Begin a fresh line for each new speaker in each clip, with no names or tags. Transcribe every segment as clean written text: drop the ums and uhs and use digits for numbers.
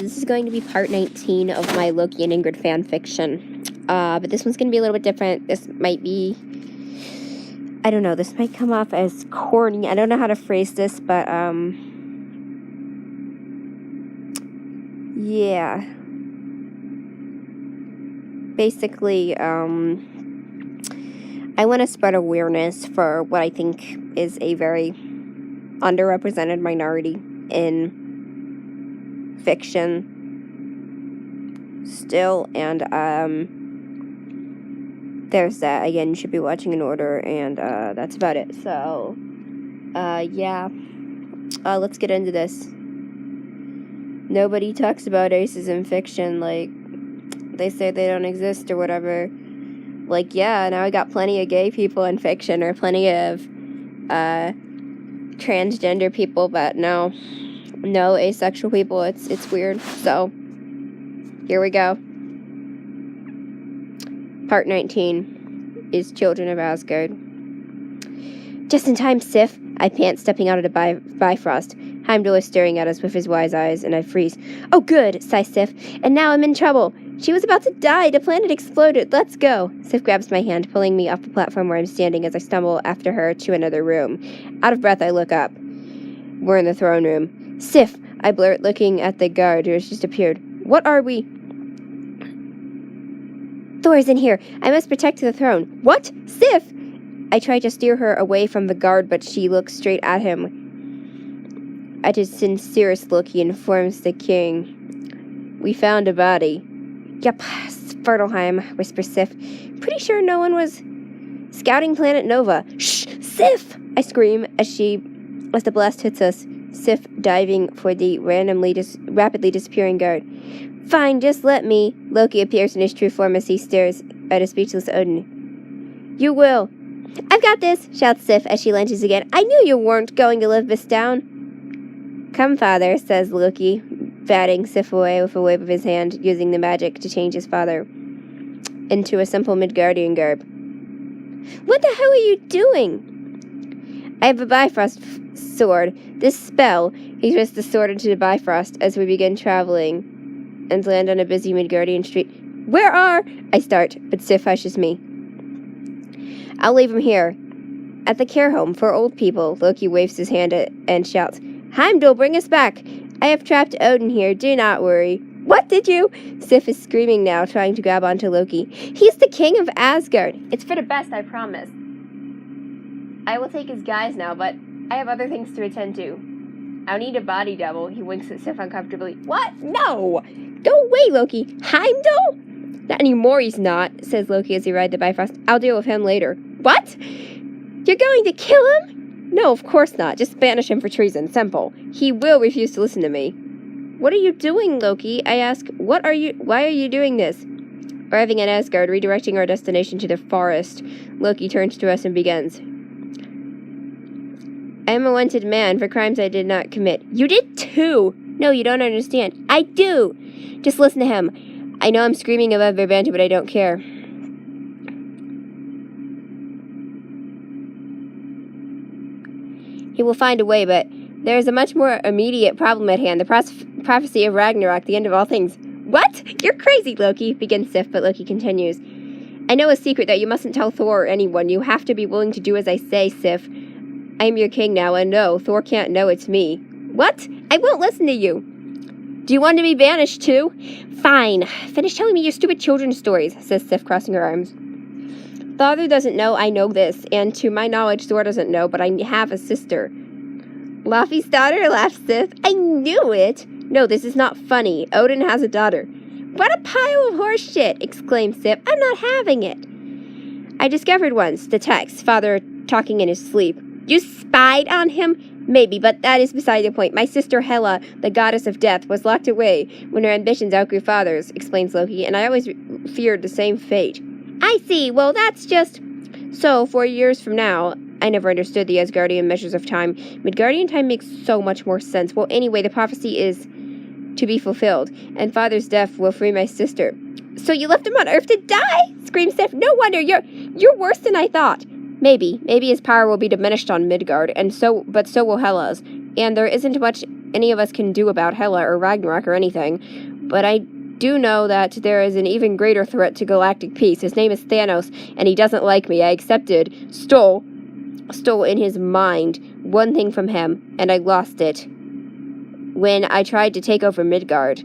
This is going to be part 19 of my Loki and Ingrid fan fiction. But this one's going to be a little bit different. This might be... I don't know. This might come off as corny. I don't know how to phrase this, but, yeah. Basically, I want to spread awareness for what I think is a very underrepresented minority in fiction still, and there's that. Again, you should be watching in order, and that's about it. So yeah, let's get into this. Nobody talks about aces in fiction, like they say they don't exist or whatever. Like, yeah, now I got plenty of gay people in fiction, or plenty of transgender people, but no asexual people. It's weird. So here we go. Part 19 is Children of Asgard. Just in time, Sif, I pant, stepping out of the Bifrost. Heimdall is staring at us with his wise eyes, and I freeze. Oh, good, sighs Sif, and now I'm in trouble. She was about to die. The planet exploded. Let's go. Sif grabs my hand, pulling me off the platform where I'm standing as I stumble after her to another room. Out of breath, I look up. We're in the throne room. Sif, I blurt, looking at the guard who has just appeared. What are we? Thor is in here. I must protect the throne. What? Sif! I try to steer her away from the guard, but she looks straight at him. At his sincerest look, he informs the king. We found a body. Yup, Svartalheim, whispers Sif. Pretty sure no one was scouting Planet Nova. Shh! Sif! I scream as the blast hits us. Sif diving for the rapidly disappearing guard. Fine, just let me. Loki appears in his true form as he stares at a speechless Odin. You will. I've got this, shouts Sif as she lunges again. I knew you weren't going to live this down. Come, father, says Loki, batting Sif away with a wave of his hand, using the magic to change his father into a simple Midgardian garb. What the hell are you doing? I have a Bifrost sword. This spell. He twists the sword into the Bifrost as we begin traveling and land on a busy Midgardian street. Where are... I start, but Sif hushes me. I'll leave him here. At the care home for old people. Loki waves his hand and shouts, Heimdall, bring us back. I have trapped Odin here. Do not worry. What did you? Sif is screaming now, trying to grab onto Loki. He's the king of Asgard. It's for the best, I promise. I will take his guys now, but I have other things to attend to. I'll need a body double. He winks at Sif uncomfortably. What? No! Go away, Loki. Heimdall? Not anymore, he's not, says Loki as he rides the Bifrost. I'll deal with him later. What? You're going to kill him? No, of course not. Just banish him for treason. Simple. He will refuse to listen to me. What are you doing, Loki? I ask. Why are you doing this? Arriving at Asgard, redirecting our destination to the forest, Loki turns to us and begins. I am a wanted man for crimes I did not commit. You did too! No, you don't understand. I do! Just listen to him. I know I'm screaming above their banter, but I don't care. He will find a way, but there is a much more immediate problem at hand. The prophecy of Ragnarok, the end of all things. What? You're crazy, Loki, begins Sif, but Loki continues. I know a secret that you mustn't tell Thor or anyone. You have to be willing to do as I say, Sif. I am your king now, and no, Thor can't know it's me. What? I won't listen to you. Do you want to be banished too? Fine. Finish telling me your stupid children's stories, says Sif, crossing her arms. Father doesn't know I know this, and to my knowledge, Thor doesn't know, but I have a sister. Laufey's daughter, laughs Sif. I knew it. No, this is not funny. Odin has a daughter. What a pile of horse shit, exclaims Sif. I'm not having it. I discovered once the text, Father talking in his sleep. You spied on him? Maybe, but that is beside the point. My sister Hela, the goddess of death, was locked away when her ambitions outgrew Father's, explains Loki, and I always feared the same fate. I see. Well, that's just... So, 4 years from now, I never understood the Asgardian measures of time. Midgardian time makes so much more sense. Well, anyway, the prophecy is to be fulfilled, and Father's death will free my sister. So you left him on Earth to die? Screams Sif. No wonder, you're worse than I thought. Maybe his power will be diminished on Midgard, but so will Hela's. And there isn't much any of us can do about Hela or Ragnarok or anything, but I do know that there is an even greater threat to galactic peace. His name is Thanos, and he doesn't like me. I stole in his mind one thing from him, and I lost it when I tried to take over Midgard.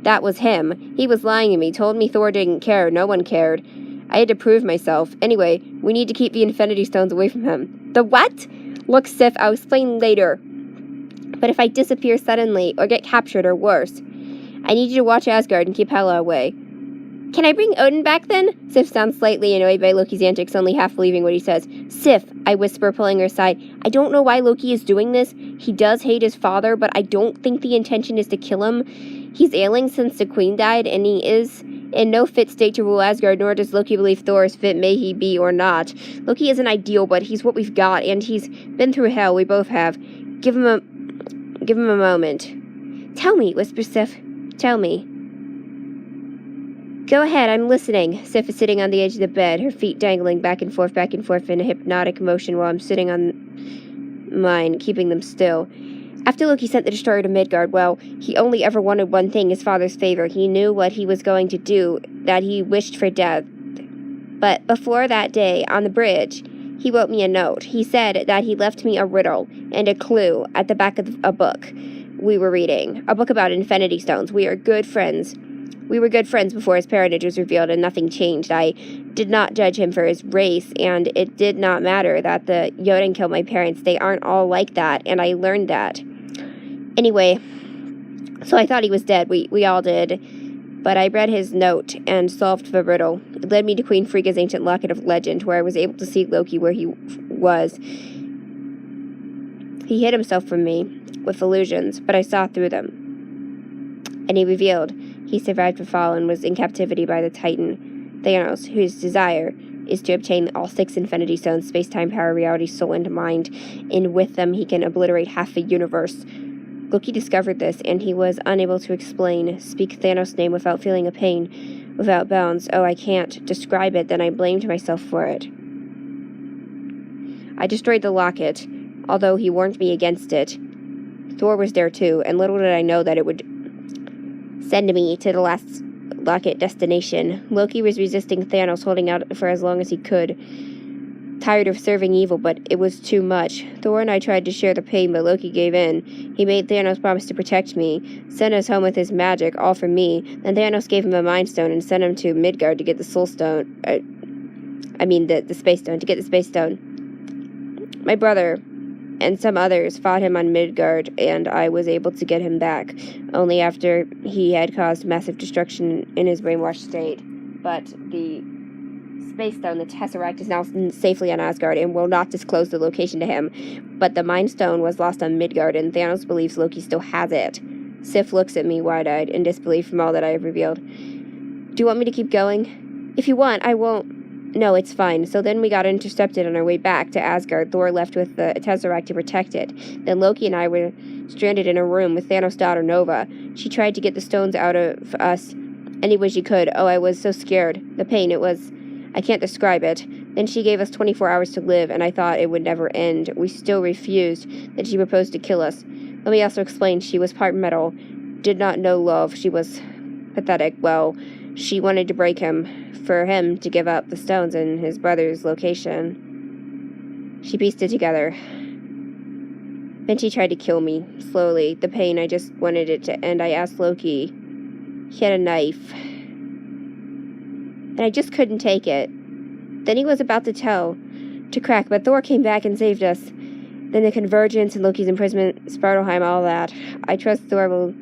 That was him. He was lying to me, told me Thor didn't care, no one cared. I had to prove myself. Anyway, we need to keep the Infinity Stones away from him. The what? Look, Sif, I'll explain later. But if I disappear suddenly, or get captured, or worse, I need you to watch Asgard and keep Hela away. Can I bring Odin back then? Sif sounds slightly annoyed by Loki's antics, only half believing what he says. Sif, I whisper, pulling her aside. I don't know why Loki is doing this. He does hate his father, but I don't think the intention is to kill him. He's ailing since the Queen died, and he is in no fit state to rule Asgard, nor does Loki believe Thor is fit, may he be or not. Loki isn't ideal, but he's what we've got, and he's been through hell. We both have. Give him a moment. Tell me, whispers Sif. Tell me. Go ahead, I'm listening. Sif is sitting on the edge of the bed, her feet dangling back and forth in a hypnotic motion while I'm sitting on mine, keeping them still. After Loki sent the Destroyer to Midgard, well, he only ever wanted one thing, his father's favor. He knew what he was going to do, that he wished for death. But before that day, on the bridge, he wrote me a note. He said that he left me a riddle and a clue at the back of a book we were reading. A book about Infinity Stones. We are good friends. We were good friends before his parentage was revealed, and nothing changed. I did not judge him for his race, and it did not matter that the Jotun killed my parents. They aren't all like that, and I learned that. Anyway, so I thought he was dead. We all did. But I read his note and solved the riddle. It led me to Queen Frigga's ancient locket of legend, where I was able to see Loki where he was. He hid himself from me with illusions, but I saw through them. And he revealed he survived the fall and was in captivity by the Titan, Thanos, whose desire is to obtain all 6 Infinity Stones, space-time, power, reality, soul, and mind, and with them he can obliterate half the universe. Loki discovered this, and he was unable to speak Thanos' name without feeling a pain, without bounds. Oh, I can't describe it, then I blamed myself for it. I destroyed the locket, although he warned me against it. Thor was there too, and little did I know that it would send me to the last locket destination. Loki was resisting Thanos, holding out for as long as he could. Tired of serving evil, but it was too much. Thor and I tried to share the pain, but Loki gave in. He made Thanos promise to protect me, send us home with his magic, all for me. Then Thanos gave him a Mind Stone and sent him to Midgard to get the Soul Stone. The Space Stone, to get the Space Stone. My brother and some others fought him on Midgard, and I was able to get him back, only after he had caused massive destruction in his brainwashed state. But the Space Stone, the Tesseract, is now safely on Asgard and will not disclose the location to him. But the Mind Stone was lost on Midgard, and Thanos believes Loki still has it. Sif looks at me wide-eyed in disbelief from all that I have revealed. Do you want me to keep going? If you want, I won't. No, it's fine. So then we got intercepted on our way back to Asgard. Thor left with the Tesseract to protect it. Then Loki and I were stranded in a room with Thanos' daughter, Nova. She tried to get the stones out of us any way she could. Oh, I was so scared. The pain, I can't describe it. Then she gave us 24 hours to live, and I thought it would never end. We still refused. Then she proposed to kill us. Let me also explain. She was part metal, did not know love. She was pathetic. Well, she wanted to break him, for him to give up the stones and his brother's location. She pieced it together. Then she tried to kill me, slowly. The pain, I just wanted it to end. I asked Loki. He had a knife. And I just couldn't take it. Then he was about to crack, but Thor came back and saved us. Then the Convergence and Loki's imprisonment, Svartalheim, all that. I trust Thor will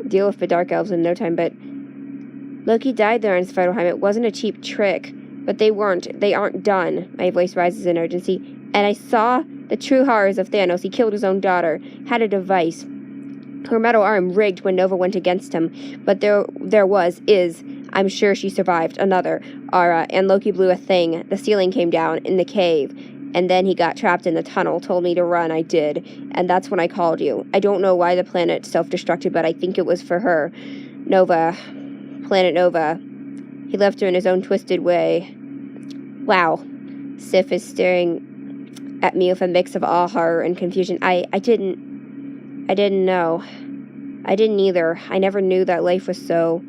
deal with the Dark Elves in no time, but Loki died there in Svartalheim. It wasn't a cheap trick, but they aren't done. My voice rises in urgency, and I saw the true horrors of Thanos. He killed his own daughter, had a device, her metal arm rigged when Nova went against him, but I'm sure she survived, another, Ara, and Loki blew a thing. The ceiling came down in the cave, and then he got trapped in the tunnel, told me to run, I did, and that's when I called you. I don't know why the planet self-destructed, but I think it was for her. Nova, Planet Nova. He left her in his own twisted way. Wow. Sif is staring at me with a mix of awe, horror, and confusion. I didn't know. I didn't either. I never knew that life was so...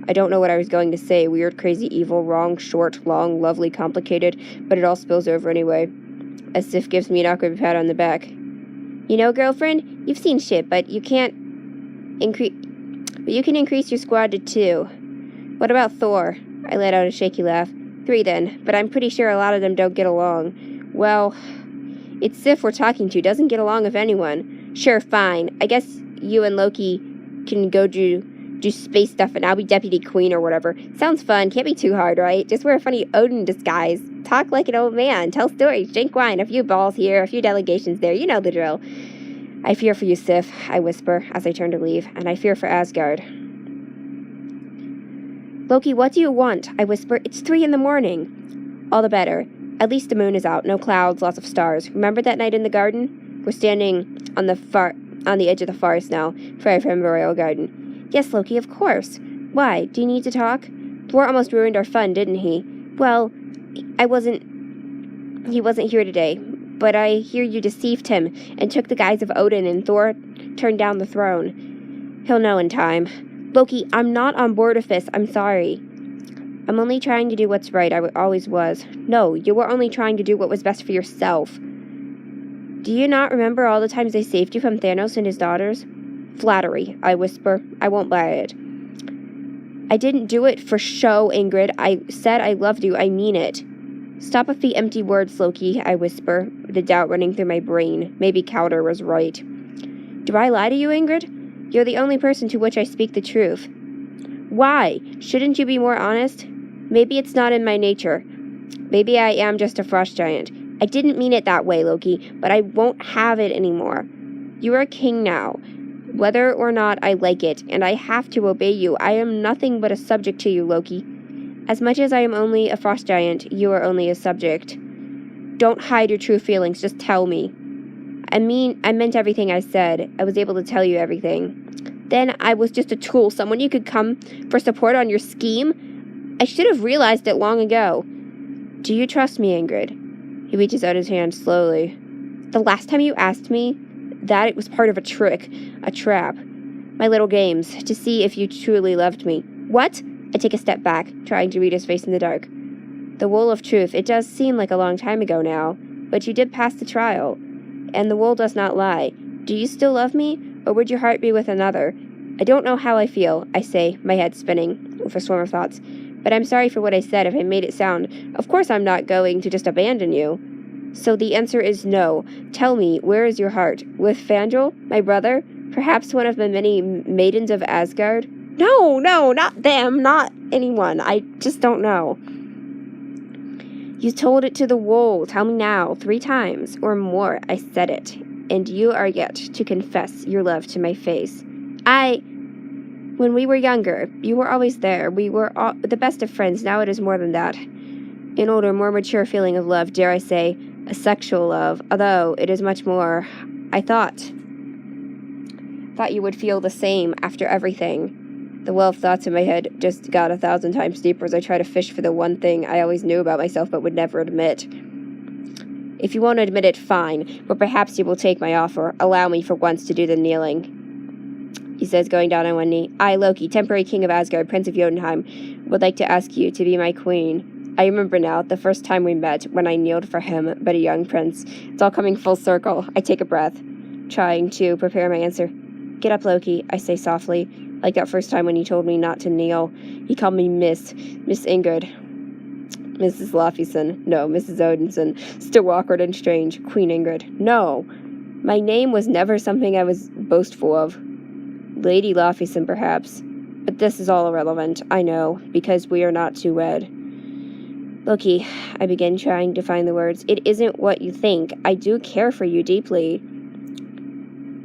I don't know what I was going to say. Weird, crazy, evil, wrong, short, long, lovely, complicated, but it all spills over anyway. As Sif gives me an awkward pat on the back. You know, girlfriend, you've seen shit, but you can't you can increase your squad to 2. What about Thor? I let out a shaky laugh. 3 then, but I'm pretty sure a lot of them don't get along. Well, it's Sif we're talking to, doesn't get along with anyone. Sure, fine. I guess you and Loki can go do space stuff and I'll be deputy queen or whatever. Sounds fun, can't be too hard, right? Just wear a funny Odin disguise. Talk like an old man, tell stories, drink wine, a few balls here, a few delegations there, you know the drill. I fear for you, Sif, I whisper as I turn to leave, and I fear for Asgard. Loki, what do you want? I whisper. It's 3 a.m. All the better. At least the moon is out, no clouds, lots of stars. Remember that night in the garden? We're standing on the edge of the forest now, far from the royal garden. Yes, Loki, of course. Why? Do you need to talk? Thor almost ruined our fun, didn't he? Well, he wasn't here today, but I hear you deceived him and took the guise of Odin and Thor turned down the throne. He'll know in time. Loki, I'm not on board with this. I'm sorry. I'm only trying to do what's right. I always was. No, you were only trying to do what was best for yourself. Do you not remember all the times I saved you from Thanos and his daughters? Flattery, I whisper. I won't buy it. I didn't do it for show, Ingrid. I said I loved you. I mean it. Stop with the empty words, Loki, I whisper, the doubt running through my brain. Maybe Cowder was right. Do I lie to you, Ingrid? You're the only person to which I speak the truth. Why? Shouldn't you be more honest? Maybe it's not in my nature. Maybe I am just a frost giant. I didn't mean it that way, Loki, but I won't have it anymore. You are a king now. Whether or not I like it, and I have to obey you, I am nothing but a subject to you, Loki. As much as I am only a frost giant, you are only a subject. Don't hide your true feelings, just tell me. I meant everything I said. I was able to tell you everything. Then I was just a tool, someone you could come for support on your scheme. I should have realized it long ago. Do you trust me, Ingrid? He reaches out his hand slowly. The last time you asked me that, it was part of a trick, a trap. My little games, to see if you truly loved me. What? I take a step back, trying to read his face in the dark. The wool of truth, it does seem like a long time ago now, but you did pass the trial, and the wool does not lie. Do you still love me, or would your heart be with another? I don't know how I feel, I say, my head spinning with a swarm of thoughts, but I'm sorry for what I said if I made it sound. Of course I'm not going to just abandon you. So the answer is no. Tell me, where is your heart? With Fandral, my brother? Perhaps one of the many maidens of Asgard? No, not them, not anyone. I just don't know. You told it to the wool. Tell me now, 3 times or more. I said it, and you are yet to confess your love to my face. When we were younger, you were always there. We were the best of friends. Now it is more than that. An older, more mature feeling of love, dare I say, a sexual love, although it is much more. I thought you would feel the same after everything. The well of thoughts in my head just got 1,000 times deeper as I try to fish for the one thing I always knew about myself but would never admit. If you won't admit it, fine, but perhaps you will take my offer. Allow me for once to do the kneeling. He says, going down on one knee. I, Loki, temporary king of Asgard, prince of Jotunheim, would like to ask you to be my queen. I remember now, the first time we met, when I kneeled for him, but a young prince. It's all coming full circle. I take a breath, trying to prepare my answer. Get up, Loki, I say softly, like that first time when he told me not to kneel. He called me Miss Ingrid. Mrs. Laufeyson. No, Mrs. Odinson. Still awkward and strange. Queen Ingrid. No. My name was never something I was boastful of. Lady Laufeyson, perhaps. But this is all irrelevant, I know, because we are not to wed. Loki, I begin trying to find the words. It isn't what you think. I do care for you deeply.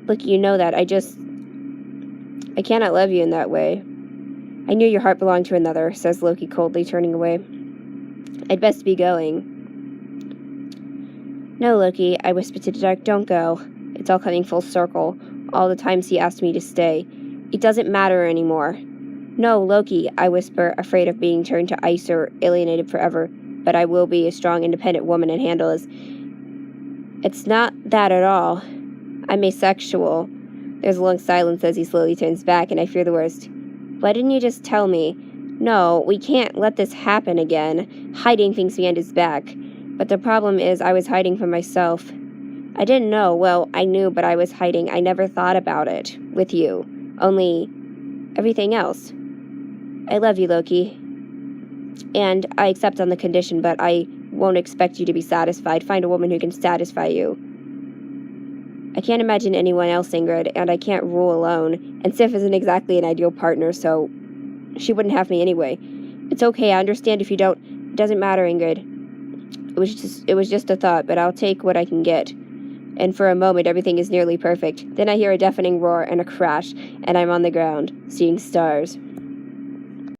Loki, you know that. I cannot love you in that way. I knew your heart belonged to another, says Loki coldly, turning away. I'd best be going. No, Loki, I whisper to the dark, don't go. It's all coming full circle. All the times he asked me to stay. It doesn't matter anymore. No, Loki, I whisper, afraid of being turned to ice or alienated forever. But I will be a strong, independent woman and handle this. It's not that at all. I'm asexual. There's a long silence as he slowly turns back, and I fear the worst. Why didn't you just tell me? No, we can't let this happen again. Hiding things behind his back. But the problem is I was hiding from myself. I didn't know. Well, I knew, but I was hiding. I never thought about it. With you. Only everything else. I love you, Loki. And I accept on the condition, but I won't expect you to be satisfied. Find a woman who can satisfy you. I can't imagine anyone else, Ingrid, and I can't rule alone. And Sif isn't exactly an ideal partner, so she wouldn't have me anyway. It's okay, I understand if you don't. It doesn't matter, Ingrid. It was just a thought, but I'll take what I can get. And for a moment, everything is nearly perfect. Then I hear a deafening roar and a crash, and I'm on the ground, seeing stars.